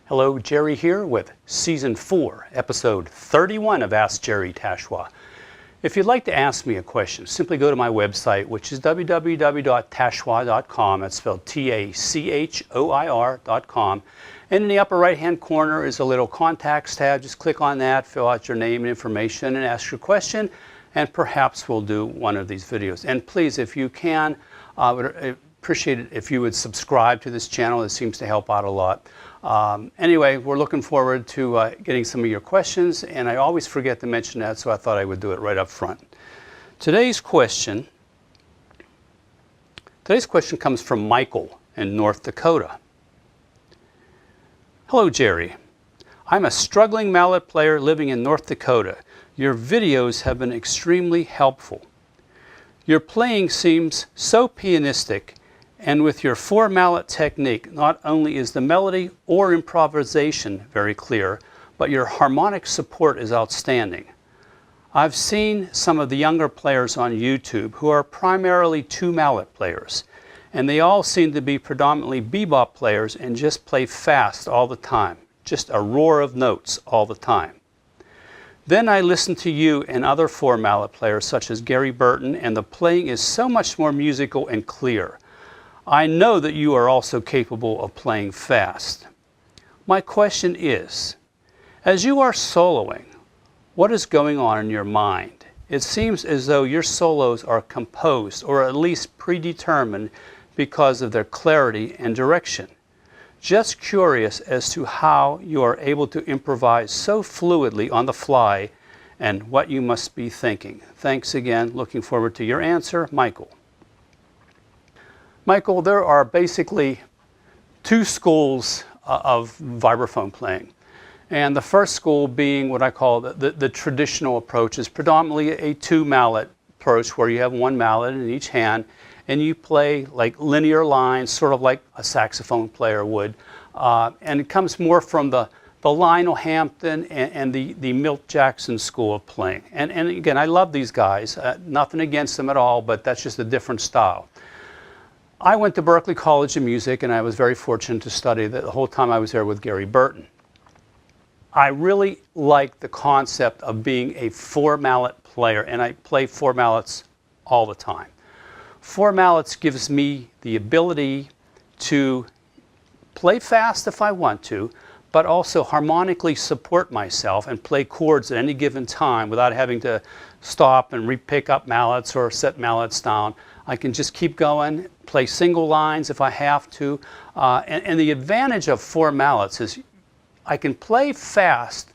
Hello, Jerry here with Season 4, Episode 31 of Ask Jerry Tachoir. If you'd like to ask me a question, simply go to my website, which is www.tachoir.com. That's spelled Tachoir.com. And in the upper right-hand corner is a little contacts tab. Just click on that, fill out your name and information, and ask your question, and perhaps we'll do one of these videos. And please, if you can, I would appreciate it if you would subscribe to this channel. It seems to help out a lot. Anyway, we're looking forward to getting some of your questions, and I always forget to mention that, so I thought I would do it right up front. Today's question comes from Michael in North Dakota. Hello, Jerry. I'm a struggling mallet player living in North Dakota. Your videos have been extremely helpful. Your playing seems so pianistic, and with your four-mallet technique, not only is the melody or improvisation very clear, but your harmonic support is outstanding. I've seen some of the younger players on YouTube who are primarily two-mallet players, and they all seem to be predominantly bebop players and just play fast all the time, just a roar of notes all the time. Then I listen to you and other four-mallet players such as Gary Burton, and the playing is so much more musical and clear. I know that you are also capable of playing fast. My question is, as you are soloing, what is going on in your mind? It seems as though your solos are composed or at least predetermined because of their clarity and direction. Just curious as to how you are able to improvise so fluidly on the fly and what you must be thinking. Thanks again. Looking forward to your answer, Michael. Michael, there are basically two schools of vibraphone playing. And the first school being what I call the traditional approach, is predominantly a two-mallet approach where you have one mallet in each hand and you play like linear lines, sort of like a saxophone player would. And it comes more from the Lionel Hampton and the Milt Jackson school of playing. And again, I love these guys. Nothing against them at all, but that's just a different style. I went to Berklee College of Music, and I was very fortunate to study the whole time I was there with Gary Burton. I really like the concept of being a four-mallet player, and I play four mallets all the time. Four mallets gives me the ability to play fast if I want to, but also harmonically support myself and play chords at any given time without having to stop and re-pick up mallets or set mallets down. I can just keep going, play single lines if I have to. And the advantage of four mallets is I can play fast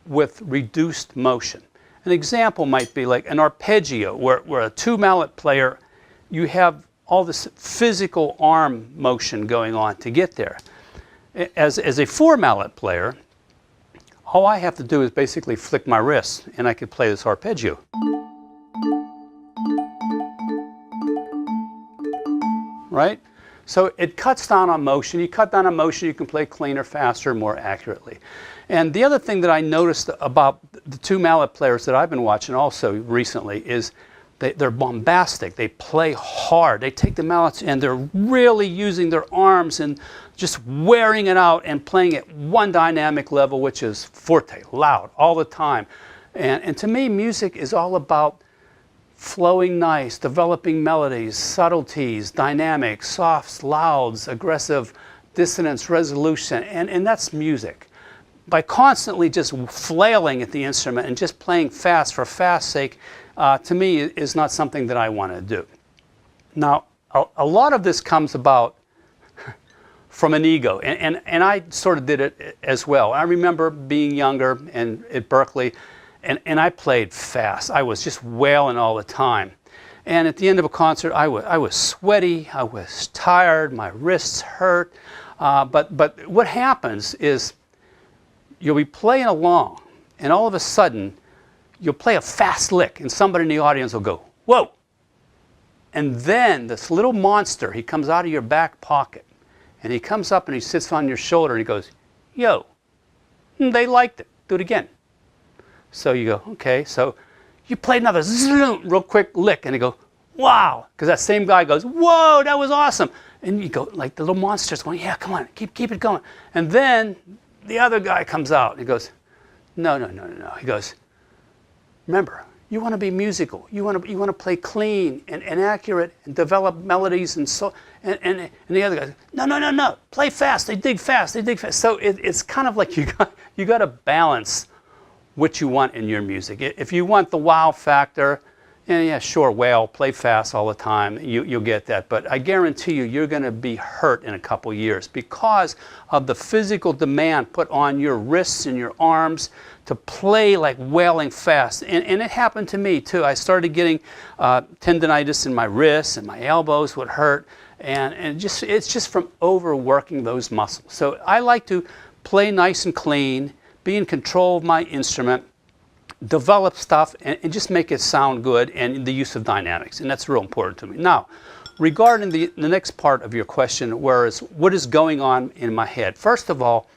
with reduced motion. An example might be like an arpeggio, where a two-mallet player, you have all this physical arm motion going on to get there. As a four-mallet player, all I have to do is basically flick my wrist, and I could play this arpeggio. Right? So it cuts down on motion. You cut down on motion, you can play cleaner, faster, more accurately. And the other thing that I noticed about the two mallet players that I've been watching also recently is they're bombastic. They play hard. They take the mallets and they're really using their arms and just wearing it out and playing at one dynamic level, which is forte, loud, all the time. And to me, music is all about flowing nice, developing melodies, subtleties, dynamics, softs, louds, aggressive dissonance, resolution, and that's music. By constantly just flailing at the instrument and just playing fast for fast's sake, to me is not something that I want to do. Now, a lot of this comes about from an ego, and I sort of did it as well. I remember being younger and at Berklee, and I played fast. I was just wailing all the time. And at the end of a concert, I was sweaty, I was tired, my wrists hurt. But what happens is you'll be playing along, and all of a sudden, you'll play a fast lick, and somebody in the audience will go, whoa! And then this little monster, he comes out of your back pocket, and he comes up and he sits on your shoulder, and he goes, yo, they liked it, do it again. So you go, okay, so you play another real quick lick, and they go, wow, because that same guy goes, whoa, that was awesome. And you go, like the little monster's going, yeah, come on, keep it going. And then the other guy comes out and he goes, no. He goes, remember, you want to be musical. You want to play clean and accurate and develop melodies and so. And the other guy, no, play fast. They dig fast. So it's kind of like you got to balance what you want in your music. If you want the wow factor, yeah, sure, wail, play fast all the time, you'll get that. But I guarantee you're going to be hurt in a couple years because of the physical demand put on your wrists and your arms to play like wailing fast. And it happened to me too. I started getting tendonitis in my wrists and my elbows would hurt. And it's just from overworking those muscles. So I like to play nice and clean, be in control of my instrument, develop stuff, and just make it sound good, and the use of dynamics. And that's real important to me. Now, regarding the next part of your question, whereas what is going on in my head? First of all,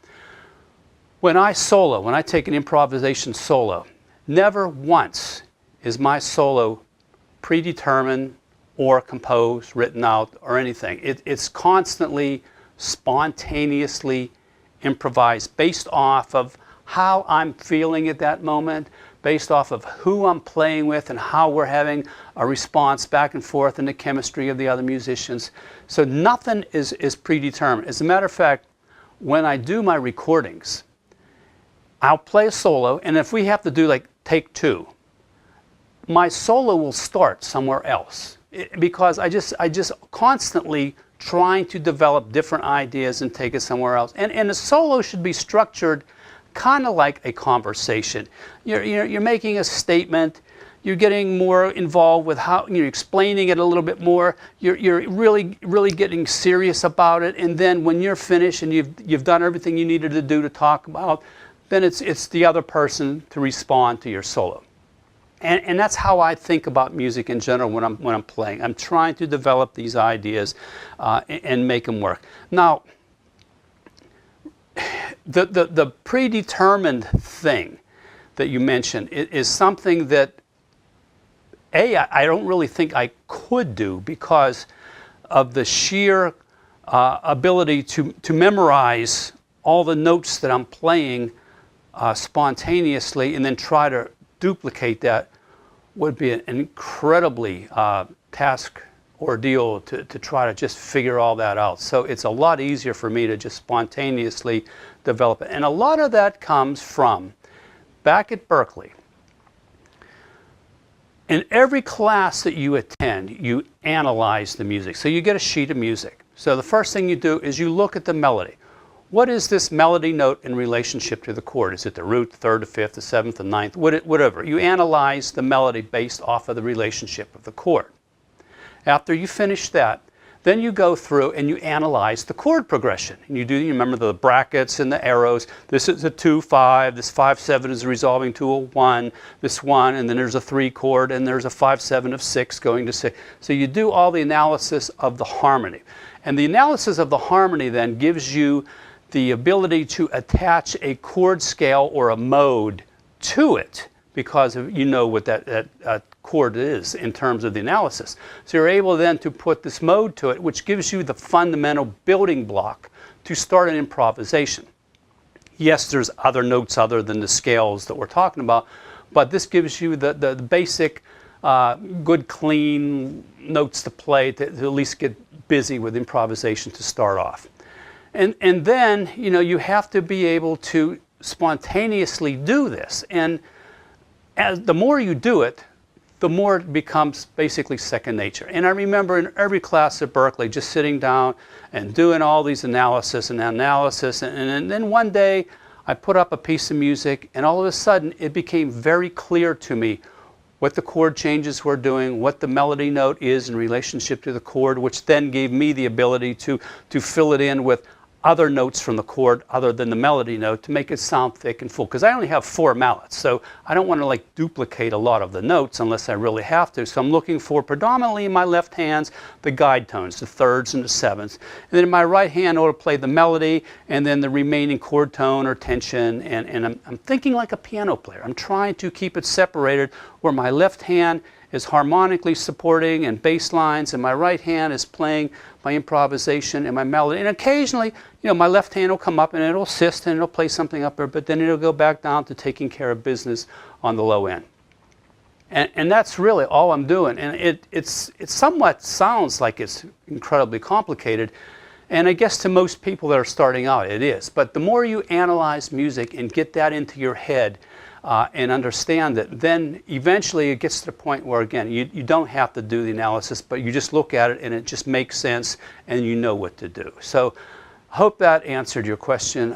when I take an improvisation solo, never once is my solo predetermined or composed, written out, or anything. It's constantly, spontaneously improvised based off of how I'm feeling at that moment, based off of who I'm playing with and how we're having a response back and forth in the chemistry of the other musicians. So nothing is predetermined. As a matter of fact, when I do my recordings, I'll play a solo, and if we have to do like take two, my solo will start somewhere else because I just constantly trying to develop different ideas and take it somewhere else. And the solo should be structured kind of like a conversation. You're making a statement. You're getting more involved with how you're explaining it a little bit more. You're really getting serious about it. And then when you're finished and you've done everything you needed to do to talk about, then it's the other person to respond to your solo. And that's how I think about music in general when I'm playing. I'm trying to develop these ideas and make them work. Now, the predetermined thing that you mentioned is something that I don't really think I could do because of the sheer ability to memorize all the notes that I'm playing spontaneously and then try to duplicate that would be an incredibly ordeal to try to just figure all that out. So it's a lot easier for me to just spontaneously develop it. And a lot of that comes from back at Berklee. In every class that you attend, you analyze the music. So you get a sheet of music. So the first thing you do is you look at the melody. What is this melody note in relationship to the chord? Is it the root, the third, the fifth, the seventh, the ninth, whatever? You analyze the melody based off of the relationship of the chord. After you finish that, then you go through and you analyze the chord progression. And you remember the brackets and the arrows. This is a 2-5, this 5-7 is resolving to a 1, this 1, and then there's a 3 chord, and there's a 5-7 of 6 going to 6. So you do all the analysis of the harmony. And the analysis of the harmony then gives you the ability to attach a chord scale or a mode to it because you know what that chord is in terms of the analysis. So you're able then to put this mode to it, which gives you the fundamental building block to start an improvisation. Yes, there's other notes other than the scales that we're talking about, but this gives you the basic good, clean notes to play to at least get busy with improvisation to start off. And then, you have to be able to spontaneously do this. And the more you do it, the more it becomes basically second nature. And I remember in every class at Berklee just sitting down and doing all these analysis. And then one day I put up a piece of music and all of a sudden it became very clear to me what the chord changes were doing, what the melody note is in relationship to the chord, which then gave me the ability to fill it in with other notes from the chord other than the melody note to make it sound thick and full. Because I only have 4 mallets, so I don't want to duplicate a lot of the notes unless I really have to. So I'm looking for predominantly in my left hands the guide tones, the thirds and the sevenths. And then in my right hand I will play the melody and then the remaining chord tone or tension. And I'm thinking like a piano player. I'm trying to keep it separated where my left hand is harmonically supporting and bass lines, and my right hand is playing my improvisation and my melody. And occasionally, my left hand will come up and it'll assist and it'll play something up there, but then it'll go back down to taking care of business on the low end. And that's really all I'm doing. And it somewhat sounds like it's incredibly complicated. And I guess to most people that are starting out, it is. But the more you analyze music and get that into your head and understand it, then eventually it gets to the point where, again, you don't have to do the analysis, but you just look at it and it just makes sense and you know what to do. So I hope that answered your question.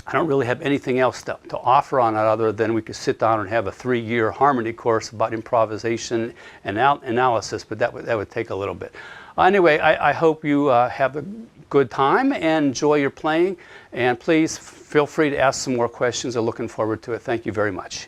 I don't really have anything else to offer on that other than we could sit down and have a 3-year harmony course about improvisation and analysis, but that would take a little bit. Anyway, I hope you have a good time and enjoy your playing, and please feel free to ask some more questions. I'm looking forward to it. Thank you very much.